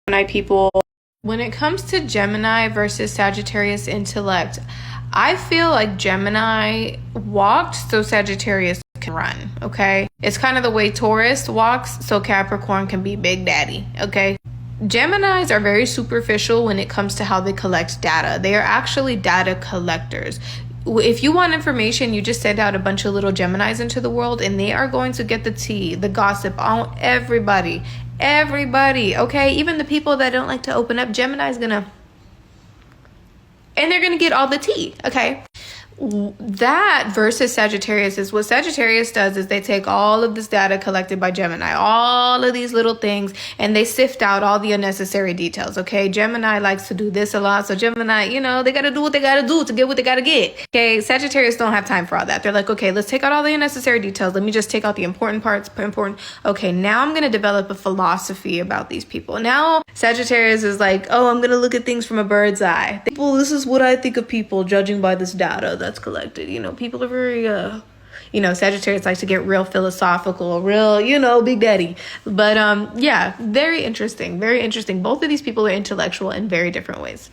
Gemini people. When it comes to Gemini versus Sagittarius intellect, I feel like Gemini walked so Sagittarius can run, okay? It's kind of the way Taurus walks so Capricorn can be Big Daddy, okay? Geminis are very superficial when it comes to how they collect data. They are actually data collectors. If you want information, you just send out a bunch of little Geminis into the world and they are going to get the tea, the gossip on everybody, okay? Even the people that don't like to open up, Gemini's gonna, and they're gonna get all the tea, okay? That versus Sagittarius is what Sagittarius does is they take all of this data collected by Gemini, all of these little things, and they sift out all the unnecessary details, okay? Gemini likes to do this a lot, so Gemini, you know, they gotta do what they gotta do to get what they gotta get, okay? Sagittarius don't have time for all that. They're like, okay, let's take out all the unnecessary details. Let me just take out the important parts, Okay, now I'm gonna develop a philosophy about these people. Now, Sagittarius is like, oh, I'm gonna look at things from a bird's eye. Well, this is what I think of people judging by this data that's collected. You know, people are very Sagittarius likes to get real philosophical, real, Big Daddy. But yeah, very interesting. Both of these people are intellectual in very different ways.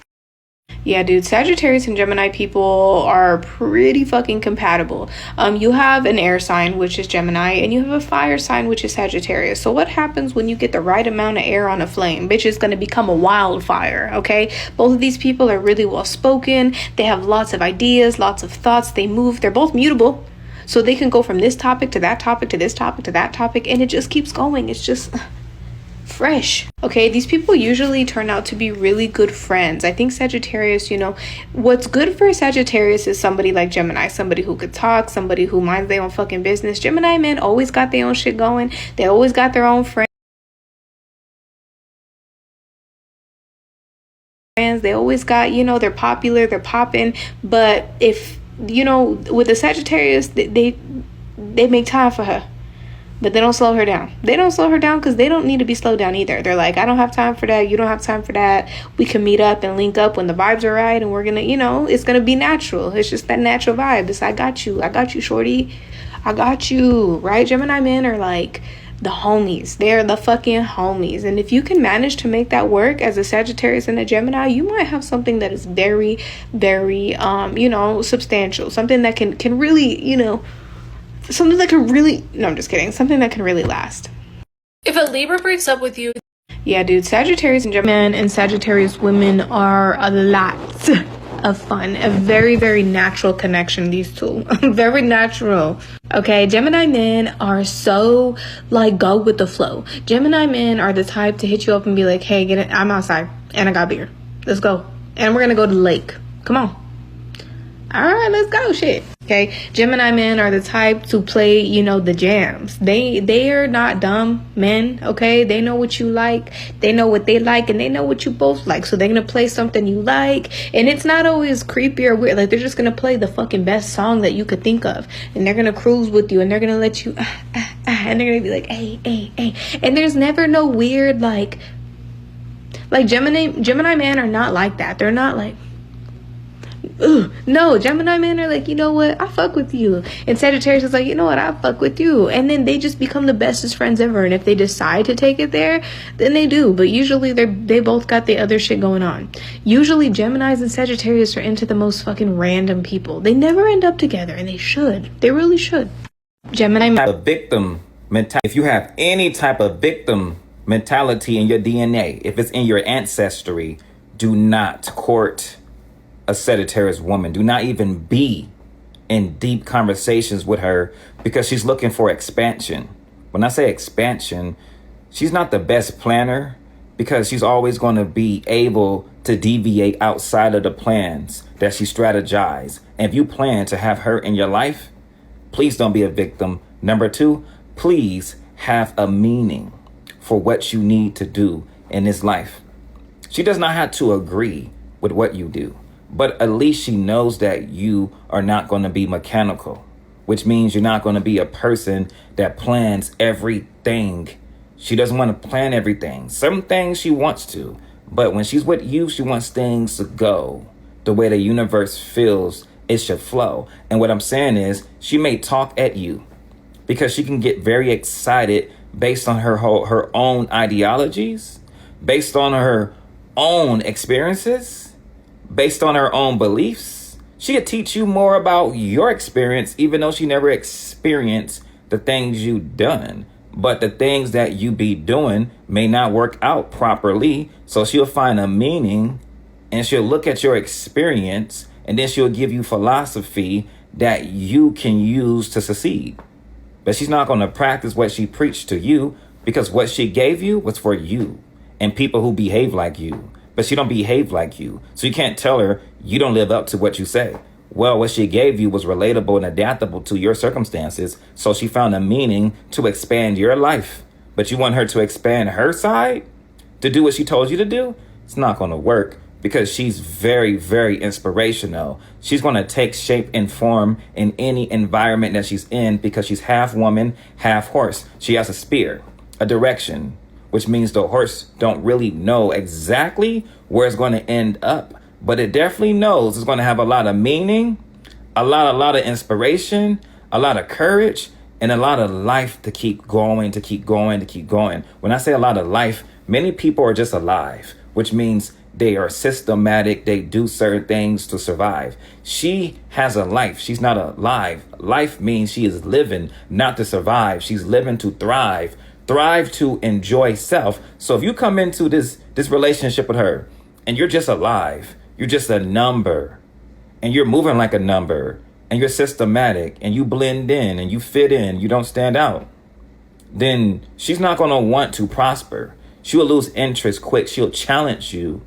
Yeah, dude, Sagittarius and Gemini people are pretty fucking compatible. You have an air sign, which is Gemini, and you have a fire sign, which is Sagittarius. So what happens when you get the right amount of air on a flame? Bitch, it's gonna become a wildfire, okay? Both of these people are really well spoken. They have lots of ideas, lots of thoughts. They move. They're both mutable. So they can go from this topic to that topic to this topic to that topic, and it just keeps going. It's just fresh. Okay, these people usually turn out to be really good friends. I think Sagittarius, what's good for Sagittarius is somebody like Gemini, somebody who could talk, somebody who minds their own fucking business. Gemini men always got their own shit going. They always got their own friends. They always got, they're popular, they're popping. But if, with the Sagittarius, they make time for her. But they don't slow her down. They don't slow her down because they don't need to be slowed down either. They're like, I don't have time for that. You don't have time for that. We can meet up and link up when the vibes are right. And we're going to, it's going to be natural. It's just that natural vibe. It's, I got you, shorty. I got you, right? Gemini men are like the homies. They're the fucking homies. And if you can manage to make that work as a Sagittarius and a Gemini, you might have something that is very, very, substantial. Something that can really, something that can really, no, I'm just kidding. Something that can really last. If a Libra breaks up with you. Yeah, dude, Sagittarius and Gemini men and Sagittarius women are a lot of fun. A very, very natural connection, these two. Very natural. Okay, Gemini men are so, go with the flow. Gemini men are the type to hit you up and be like, hey, get it. I'm outside and I got beer. Let's go. And we're going to go to the lake. Come on. All right, let's go. Shit. Okay, Gemini men are the type to play, the jams. They are not dumb men, okay? They know what you like, they know what they like, and they know what you both like. So they're gonna play something you like, and it's not always creepy or weird. Like, they're just gonna play the fucking best song that you could think of, and they're gonna cruise with you, and they're gonna let you, and they're gonna be like, hey, and there's never no weird like Gemini men are not like that. They're not like, ugh. No, Gemini men are like, you know what, I fuck with you. And Sagittarius is like, you know what, I fuck with you. And then they just become the bestest friends ever. And if they decide to take it there, then they do. But usually they both got the other shit going on. Usually Geminis and Sagittarius are into the most fucking random people. They never end up together, and they should. They really should. Gemini have a victim mentality. If you have any type of victim mentality in your DNA, if it's in your ancestry, do not court a Sagittarius woman. Do not even be in deep conversations with her, because she's looking for expansion. When I say expansion, she's not the best planner, because she's always going to be able to deviate outside of the plans that she strategized. And if you plan to have her in your life, please don't be a victim. Number two, please have a meaning for what you need to do in this life. She does not have to agree with what you do, but at least she knows that you are not going to be mechanical, which means you're not going to be a person that plans everything. She doesn't want to plan everything. Some things she wants to, but when she's with you, she wants things to go the way the universe feels it should flow. And what I'm saying is, she may talk at you because she can get very excited based on her own ideologies. based on her own experiences, based on her own beliefs. She could teach you more about your experience, even though she never experienced the things you done. But the things that you be doing may not work out properly. So she'll find a meaning and she'll look at your experience and then she'll give you philosophy that you can use to succeed. But she's not going to practice what she preached to you, because what she gave you was for you and people who behave like you. But she don't behave like you. So you can't tell her you don't live up to what you say. Well, what she gave you was relatable and adaptable to your circumstances. So she found a meaning to expand your life. But you want her to expand her side to do what she told you to do? It's not going to work, because she's very, very inspirational. She's going to take shape and form in any environment that she's in, because she's half woman, half horse. She has a spear, a direction, which means the horse don't really know exactly where it's going to end up, but it definitely knows it's going to have a lot of meaning, a lot of inspiration, a lot of courage, and a lot of life to keep going, to keep going, to keep going. When I say a lot of life, many people are just alive, which means they are systematic. They do certain things to survive. She has a life. She's not alive. Life means she is living, not to survive. She's living to thrive. Thrive to enjoy self. So if you come into this relationship with her and you're just alive, you're just a number, and you're moving like a number, and you're systematic, and you blend in, and you fit in, you don't stand out, then she's not going to want to prosper. She will lose interest quick. She'll challenge you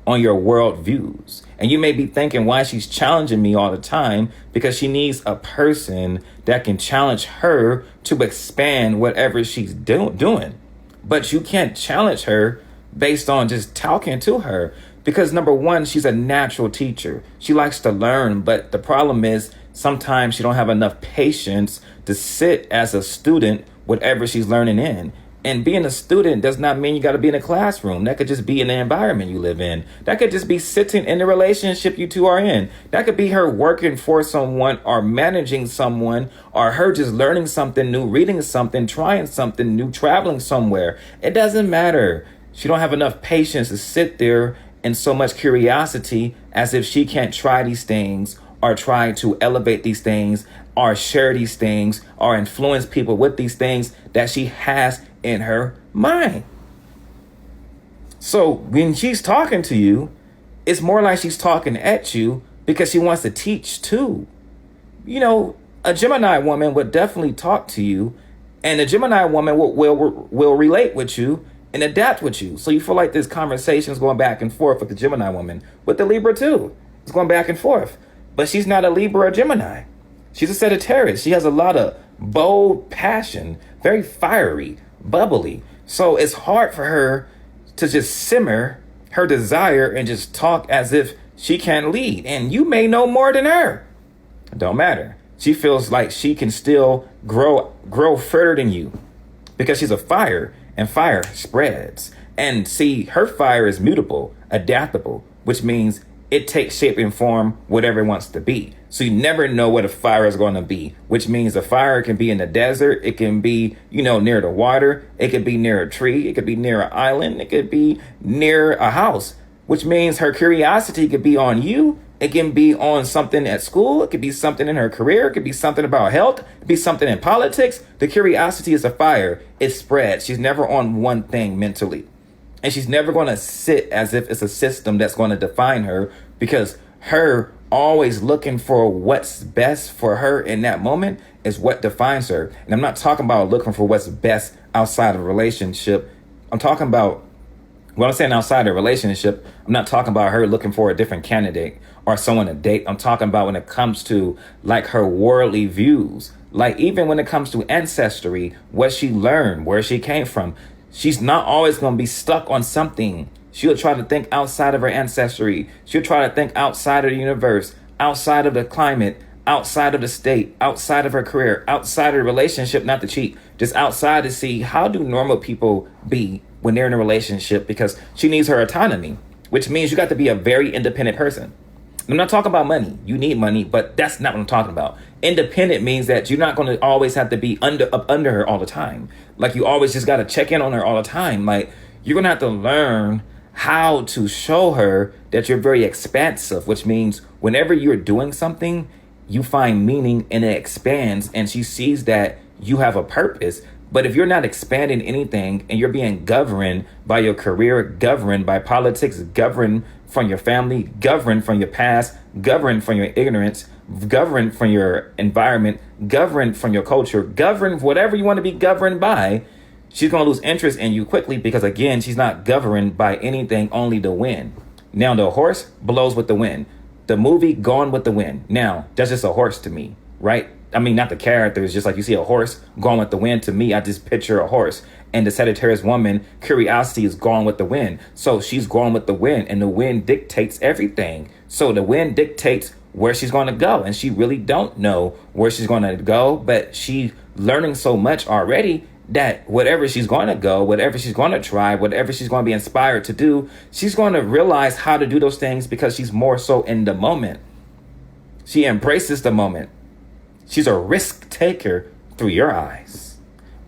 on your world views. And you may be thinking, why she's challenging me all the time? Because she needs a person that can challenge her to expand whatever she's doing. But you can't challenge her based on just talking to her. Because number one, she's a natural teacher. She likes to learn. But the problem is sometimes she don't have enough patience to sit as a student, whatever she's learning in. And being a student does not mean you got to be in a classroom. That could just be in the environment you live in. That could just be sitting in the relationship you two are in. That could be her working for someone or managing someone, or her just learning something new, reading something, trying something new, traveling somewhere. It doesn't matter. She don't have enough patience to sit there and so much curiosity as if she can't try these things or try to elevate these things or share these things or influence people with these things that she has in her mind. So when she's talking to you, it's more like she's talking at you because she wants to teach too. You know, a Gemini woman would definitely talk to you, and a Gemini woman will relate with you and adapt with you. So you feel like this conversation is going back and forth with the Gemini woman. With the Libra too, it's going back and forth. But she's not a Libra or Gemini. She's a Sagittarius. She has a lot of bold passion, very fiery, bubbly. So it's hard for her to just simmer her desire and just talk as if she can lead. And you may know more than her. It don't matter. She feels like she can still grow further than you because she's a fire, and fire spreads. And see, her fire is mutable, adaptable, which means it takes shape and form whatever it wants to be. So you never know what a fire is going to be, which means a fire can be in the desert. It can be, near the water. It could be near a tree. It could be near an island. It could be near a house, which means her curiosity could be on you. It can be on something at school. It could be something in her career. It could be something about health. It could be something in politics. The curiosity is a fire. It spreads. She's never on one thing mentally. And she's never going to sit as if it's a system that's going to define her, because her always looking for what's best for her in that moment is what defines her. And I'm not talking about looking for what's best outside of a relationship. I'm talking about, when I'm saying outside a relationship, I'm not talking about her looking for a different candidate or someone to date. I'm talking about when it comes to like her worldly views, like even when it comes to ancestry, what she learned, where she came from. She's not always going to be stuck on something. She'll try to think outside of her ancestry. She'll try to think outside of the universe, outside of the climate, outside of the state, outside of her career, outside of the relationship, not to cheat, just outside to see how do normal people be when they're in a relationship, because she needs her autonomy, which means you got to be a very independent person. I'm not talking about money. You need money, but that's not what I'm talking about. Independent means that you're not going to always have to be up under her all the time. Like you always just got to check in on her all the time. Like You're going to have to learn how to show her that you're very expansive, which means whenever you're doing something, you find meaning and it expands, and she sees that you have a purpose. But if you're not expanding anything and you're being governed by your career, governed by politics, governed from your family, governed from your past, governed from your ignorance, governed from your environment, governed from your culture, governed whatever you want to be governed by, she's going to lose interest in you quickly because, again, she's not governed by anything, only the wind. Now, the horse blows with the wind. The movie Gone with the Wind. Now, that's just a horse to me, right? I mean, not the character. It's just like you see a horse gone with the wind. To me, I just picture a horse. And the Sagittarius woman, curiosity is gone with the wind. So she's gone with the wind, and the wind dictates everything. So the wind dictates where she's going to go, and she really don't know where she's going to go, but she learning so much already that whatever she's going to go, whatever she's going to try, whatever she's going to be inspired to do, she's going to realize how to do those things because she's more so in the moment. She embraces the moment. She's a risk taker through your eyes.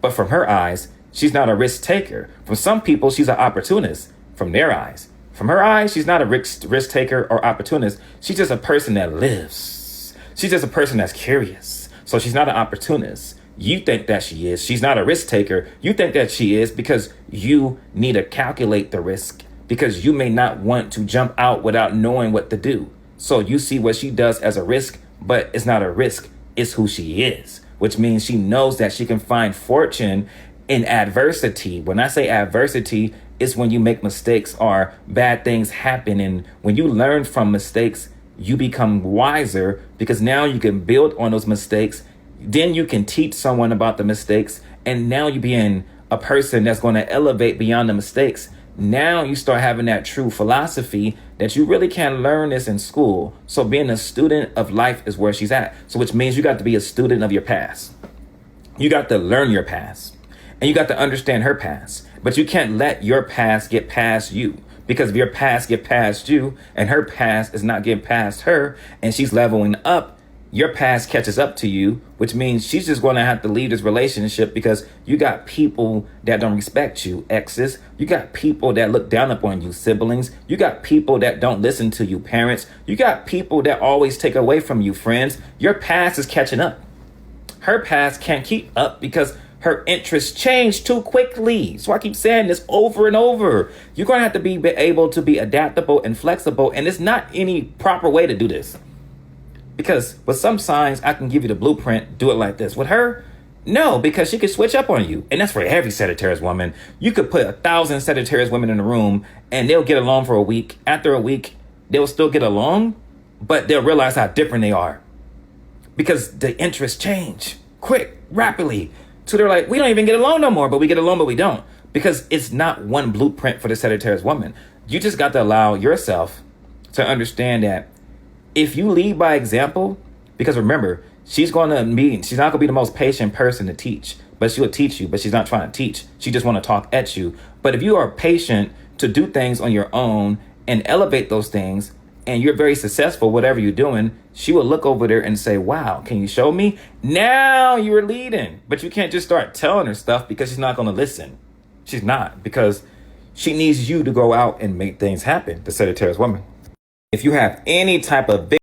But from her eyes, she's not a risk taker. From some people, she's an opportunist from their eyes. From her eyes, she's not a risk taker or opportunist. She's just a person that lives. She's just a person that's curious. So she's not an opportunist. You think that she is. She's not a risk taker. You think that she is because you need to calculate the risk, because you may not want to jump out without knowing what to do. So you see what she does as a risk, but it's not a risk. It's who she is, which means she knows that she can find fortune in adversity. When I say adversity, it's when you make mistakes or bad things happen. And when you learn from mistakes, you become wiser because now you can build on those mistakes. Then you can teach someone about the mistakes. And now you being a person that's going to elevate beyond the mistakes. Now you start having that true philosophy that you really can't learn this in school. So being a student of life is where she's at. So which means you got to be a student of your past. You got to learn your past. And you got to understand her past. But you can't let your past get past you. Because if your past get past you and her past is not getting past her and she's leveling up, your past catches up to you, which means she's just going to have to leave this relationship because you got people that don't respect you, exes. You got people that look down upon you, siblings. You got people that don't listen to you, parents. You got people that always take away from you, friends. Your past is catching up. Her past can't keep up because her interests change too quickly. So I keep saying this over and over. You're going to have to be able to be adaptable and flexible. And there's not any proper way to do this. Because with some signs, I can give you the blueprint, do it like this. With her, no, because she could switch up on you. And that's for every Sagittarius woman. You could put 1,000 Sagittarius women in a room and they'll get along for a week. After a week, they'll still get along, but they'll realize how different they are. Because the interests change quick, rapidly. So they're like, we don't even get along no more, but we get along, but we don't. Because it's not one blueprint for the Sagittarius woman. You just got to allow yourself to understand that if you lead by example, because remember, she's not going to be the most patient person to teach, but she'll teach you, but she's not trying to teach. She just want to talk at you. But if you are patient to do things on your own and elevate those things, and you're very successful, whatever you're doing, she will look over there and say, wow, can you show me? Now you're leading. But you can't just start telling her stuff because she's not going to listen. She's not, because she needs you to go out and make things happen, the Sagittarius woman. If you have any type of